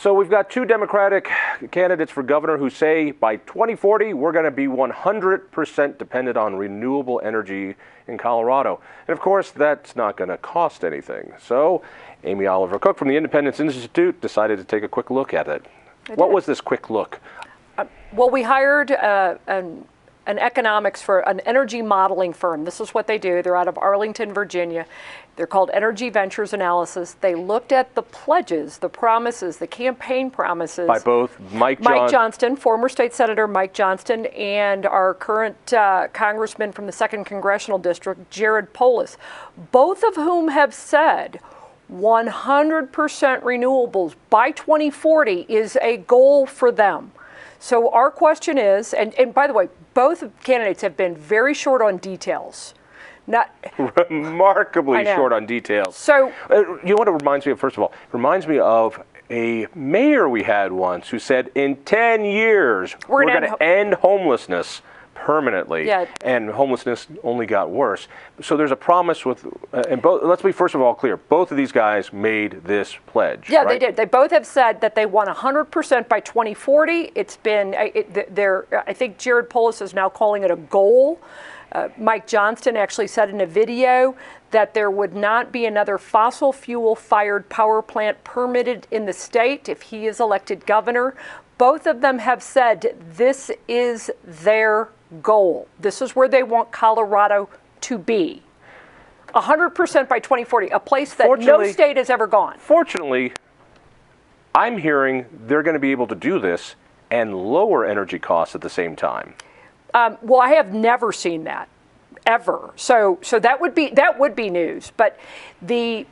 So we've got two Democratic candidates for governor who say by 2040 we're going to be 100% dependent on renewable energy in Colorado. And of course, that's not going to cost anything. So Amy Oliver Cooke from the Independence Institute decided to take a quick look at it. What was this quick look? Well, we hired an economics for an energy modeling firm. This is what they do. They're out of Arlington, Virginia. They're called Energy Ventures Analysis. They looked at the pledges, the promises, the campaign promises. By both Mike Johnston, former state senator Mike Johnston, and our current congressman from the 2nd Congressional District, Jared Polis, both of whom have said 100% renewables by 2040 is a goal for them. So our question is, and by the way, both candidates have been very short on details. Not remarkably short on details. So you know what it reminds me of? First of all, it reminds me of a mayor we had once who said, in 10 years we're going to end homelessness permanently. Yeah. And homelessness only got worse. So there's a promise with, and both. Let's be first of all clear. Both of these guys made this pledge. Yeah, right? they did. They both have said that they want 100% by 2040. It's been, I think Jared Polis is now calling it a goal. Mike Johnston actually said in a video that there would not be another fossil fuel-fired power plant permitted in the state if he is elected governor. Both of them have said this is their goal. This is where they want Colorado to be. 100% by 2040, a place that no state has ever gone. Fortunately, I'm hearing they're going to be able to do this and lower energy costs at the same time. Well, I have never seen that, ever. So that would be news. But this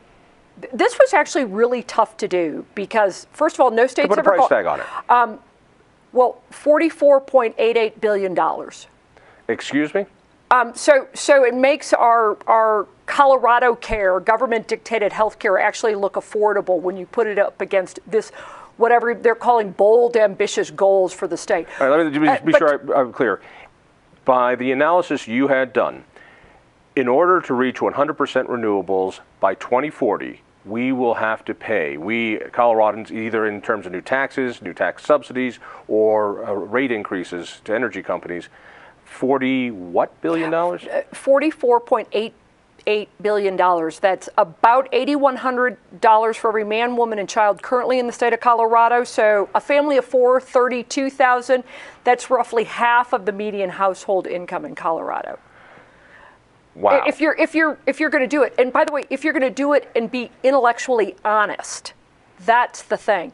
was actually really tough to do because, first of all, no state's ever put a price tag on it. Well, $44.88 billion. Excuse me? So it makes our Colorado care, government-dictated health care, actually look affordable when you put it up against this, whatever they're calling bold, ambitious goals for the state. All right, let me just be sure I'm clear. By the analysis you had done, in order to reach 100% renewables by 2040, we will have to pay, Coloradans, either in terms of new taxes, new tax subsidies, or rate increases to energy companies, $40 billion? $44.88 billion. That's about $8,100 for every man, woman, and child currently in the state of Colorado. So a family of four, $32,000. That's roughly half of the median household income in Colorado. Wow. If you're going to do it, and by the way, if you're going to do it and be intellectually honest, that's the thing.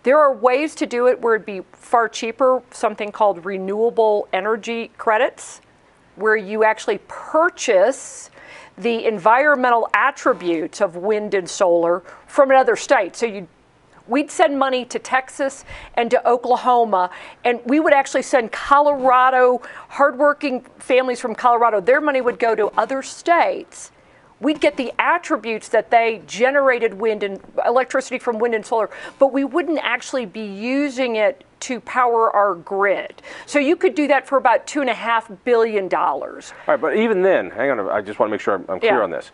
There are ways to do it where it'd be far cheaper, something called renewable energy credits, where you actually purchase the environmental attributes of wind and solar from another state. So we'd send money to Texas and to Oklahoma, and we would actually send Colorado, hardworking families from Colorado, their money would go to other states. We'd get the attributes that they generated wind and electricity from wind and solar, but we wouldn't actually be using it to power our grid. So you could do that for about $2.5 billion. All right, but even then, hang on, I just want to make sure I'm clear on this.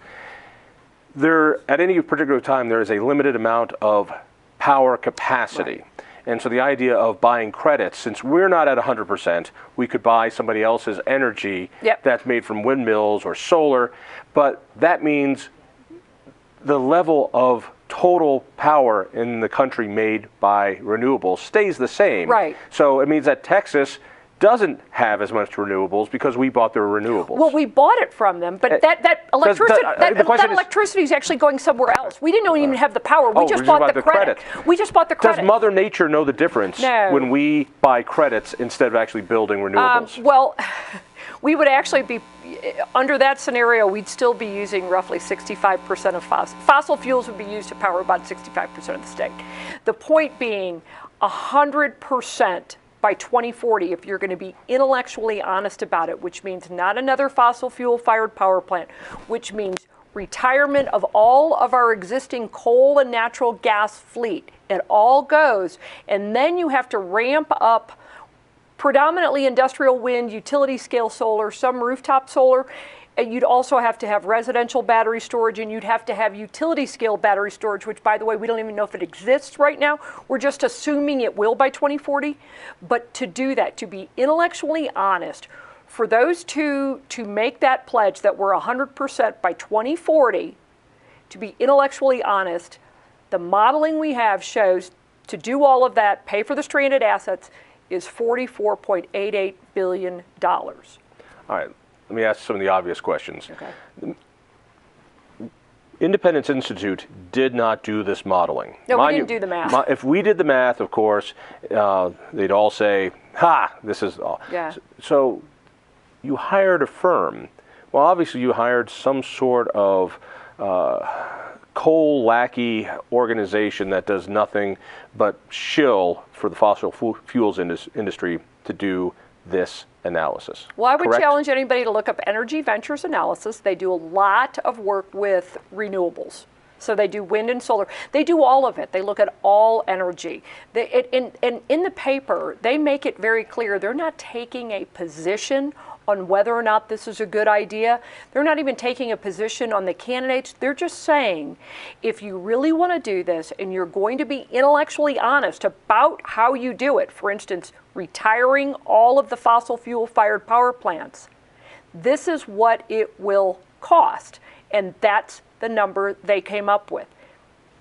At any particular time, there is a limited amount of power capacity. Right. And so the idea of buying credits, since we're not at 100%, we could buy somebody else's energy that's made from windmills or solar, but that means the level of total power in the country made by renewables stays the same. Right. So it means that Texas doesn't have as much renewables because we bought their renewables. Well, we bought it from them, but that electricity is actually going somewhere else. We didn't even have the power. We just bought the credit. We just bought the credit. Does Mother Nature know the difference when we buy credits instead of actually building renewables? Well, we would actually be, under that scenario, we'd still be using roughly 65% of fossil fuels would be used to power about 65% of the state. The point being 100% by 2040, if you're going to be intellectually honest about it, which means not another fossil fuel-fired power plant, which means retirement of all of our existing coal and natural gas fleet. It all goes, and then you have to ramp up predominantly industrial wind, utility-scale solar, some rooftop solar. And you'd also have to have residential battery storage, and you'd have to have utility scale battery storage, which, by the way, we don't even know if it exists right now. We're just assuming it will by 2040. But to do that, to be intellectually honest, for those two to make that pledge that we're 100% by 2040, to be intellectually honest, the modeling we have shows to do all of that, pay for the stranded assets, is $44.88 billion. All right, let me ask some of the obvious questions. Okay. Independence Institute did not do this modeling. No, we didn't do the math. If we did the math, of course, they'd all say, ha, this is all. Yeah. So you hired a firm. Well, obviously you hired some sort of coal lackey organization that does nothing but shill for the fossil fuels industry to do this analysis. Well, I would correct? challenge anybody to look up Energy Ventures Analysis. They do a lot of work with renewables. So they do wind and solar. They do all of it. They look at all energy. And in the paper, they make it very clear they're not taking a position on whether or not this is a good idea. They're not even taking a position on the candidates. They're just saying, if you really want to do this and you're going to be intellectually honest about how you do it, for instance, retiring all of the fossil fuel fired power plants, this is what it will cost. And that's the number they came up with.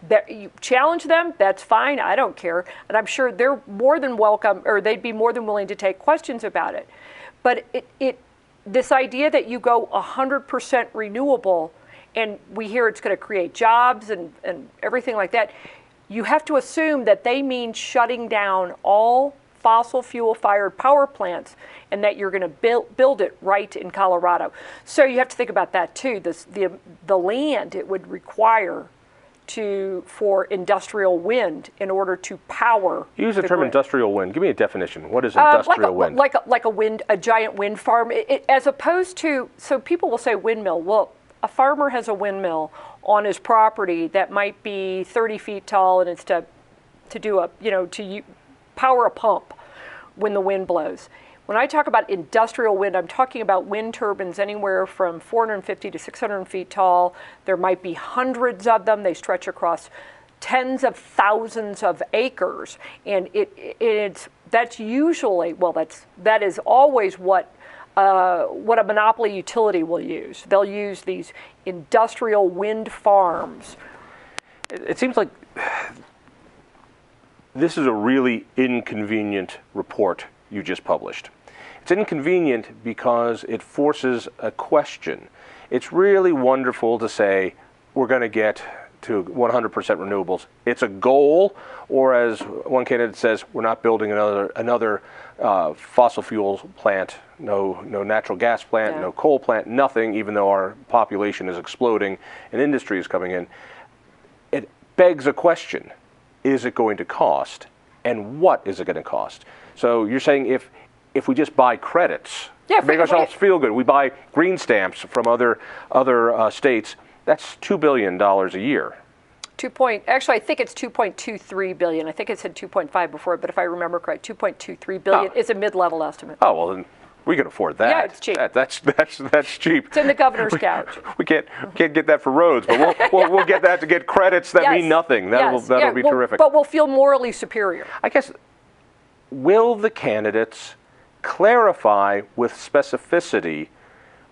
That you challenge them, that's fine, I don't care. And I'm sure they're more than welcome, or they'd be more than willing to take questions about it. But this idea that you go 100% renewable, and we hear it's going to create jobs and everything like that, you have to assume that they mean shutting down all fossil fuel fired power plants, and that you're going to build it right in Colorado. So you have to think about that too. The land it would require for industrial wind in order to power. You use the term grid. Industrial wind. Give me a definition. What is industrial wind? Like a giant wind farm, as opposed to, so people will say windmill. Well, a farmer has a windmill on his property that might be 30 feet tall, and it's to power a pump when the wind blows. When I talk about industrial wind, I'm talking about wind turbines anywhere from 450 to 600 feet tall. There might be hundreds of them. They stretch across tens of thousands of acres, and that is always what a monopoly utility will use. They'll use these industrial wind farms. It seems like this is a really inconvenient report you just published. It's inconvenient because it forces a question. It's really wonderful to say we're going to get to 100% renewables. It's a goal, or as one candidate says, we're not building another fossil fuels plant, no natural gas plant, no coal plant, nothing, even though our population is exploding and industry is coming in. It begs a question. Is it going to cost? And what is it going to cost? So you're saying if we just buy credits, make ourselves feel good, we buy green stamps from other states, that's $2 billion a year. Actually, I think it's 2.23 billion. I think it said 2.5 before, but if I remember correct, 2.23 billion is a mid-level estimate. Oh, well, then we can afford that. Yeah, it's cheap. That's cheap. It's in the governor's couch. We can't get that for roads, but we'll get that to get credits that mean nothing. That'll be terrific. But we'll feel morally superior. I guess, will the candidates clarify with specificity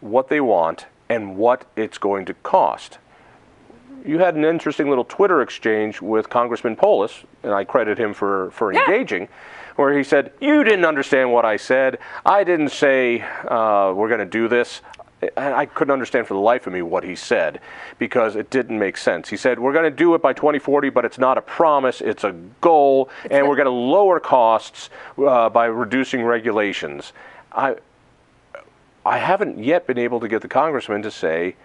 what they want and what it's going to cost? You had an interesting little Twitter exchange with Congressman Polis, and I credit him for engaging, where he said, you didn't understand what I said. I didn't say we're going to do this. And I couldn't understand for the life of me what he said, because it didn't make sense. He said, we're going to do it by 2040, but it's not a promise, it's a goal, and we're going to lower costs by reducing regulations. I haven't yet been able to get the congressman to say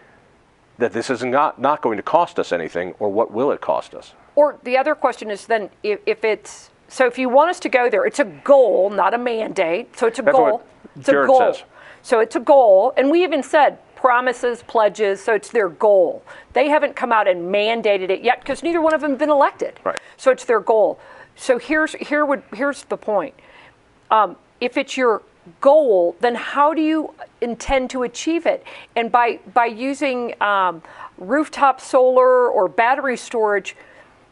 that this is not going to cost us anything, or what will it cost us? Or the other question is then, if you want us to go there, it's a goal, not a mandate, so it's a goal. That's what Jared says. So it's a goal, and we even said promises, pledges, so it's their goal. They haven't come out and mandated it yet because neither one of them have been elected. Right. So it's their goal. So here's the point. If it's your goal, then how do you intend to achieve it? And by using rooftop solar or battery storage,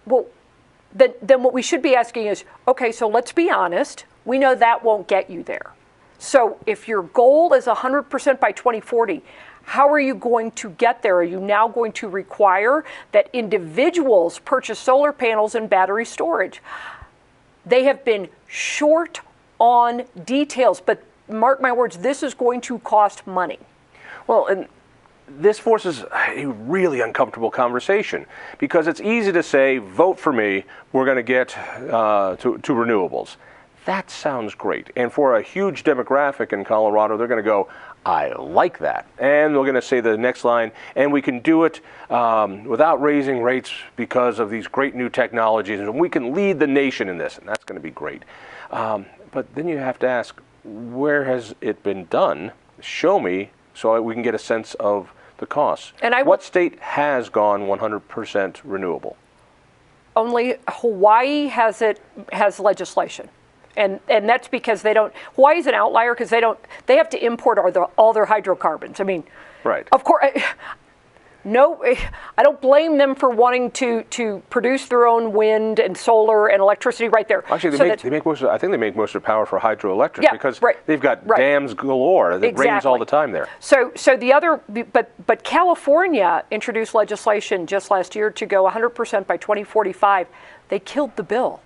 well, then what we should be asking is, okay, so let's be honest. We know that won't get you there. So if your goal is 100% by 2040, how are you going to get there? Are you now going to require that individuals purchase solar panels and battery storage? They have been short on details, but mark my words, this is going to cost money. Well, and this forces a really uncomfortable conversation, because it's easy to say, vote for me, we're going to get to renewables. That sounds great. And for a huge demographic in Colorado, they're going to go, I like that. And they're going to say the next line, and we can do it without raising rates because of these great new technologies, and we can lead the nation in this, and that's going to be great. But then you have to ask, where has it been done? Show me so we can get a sense of the costs. And what state has gone 100% renewable? Only Hawaii has legislation. And that's because they don't. Hawaii's an outlier because they have to import all their hydrocarbons. I mean, right. Of course, no, I don't blame them for wanting to produce their own wind and solar and electricity right there. Actually, they make most of, I think they make most of the power for hydroelectric, because they've got dams galore. It rains all the time there. So the other, but California introduced legislation just last year to go 100% by 2045. They killed the bill.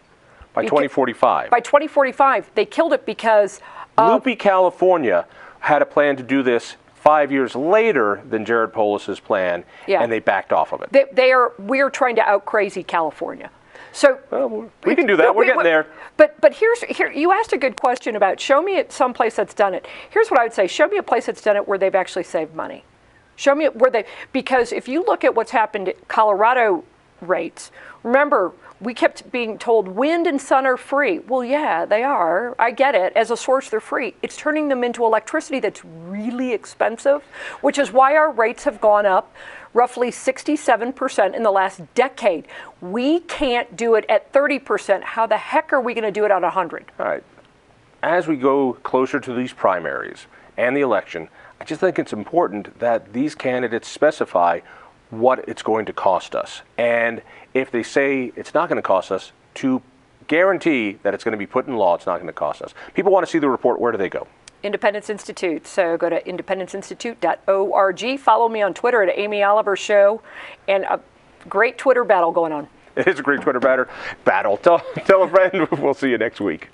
By 2045. By 2045, they killed it because Loopy, California had a plan to do this 5 years later than Jared Polis's plan, and they backed off of it. We are trying to out crazy California. So we can do that. We're getting there. But here you asked a good question about, show me some place that's done it. Here's what I would say: show me a place that's done it where they've actually saved money. Show me where because if you look at what's happened at Colorado rates, remember, we kept being told wind and sun are free. Well, yeah, they are. I get it. As a source, they're free. It's turning them into electricity that's really expensive, which is why our rates have gone up roughly 67% in the last decade. We can't do it at 30%. How the heck are we going to do it at 100? All right. As we go closer to these primaries and the election, I just think it's important that these candidates specify what it's going to cost us. And if they say it's not going to cost us, to guarantee that it's going to be put in law, it's not going to cost us. People want to see the report. Where do they go? Independence Institute. So go to independenceinstitute.org. Follow me on Twitter at Amy Oliver Show. And a great Twitter battle going on. It is a great Twitter battle. Tell a friend. We'll see you next week.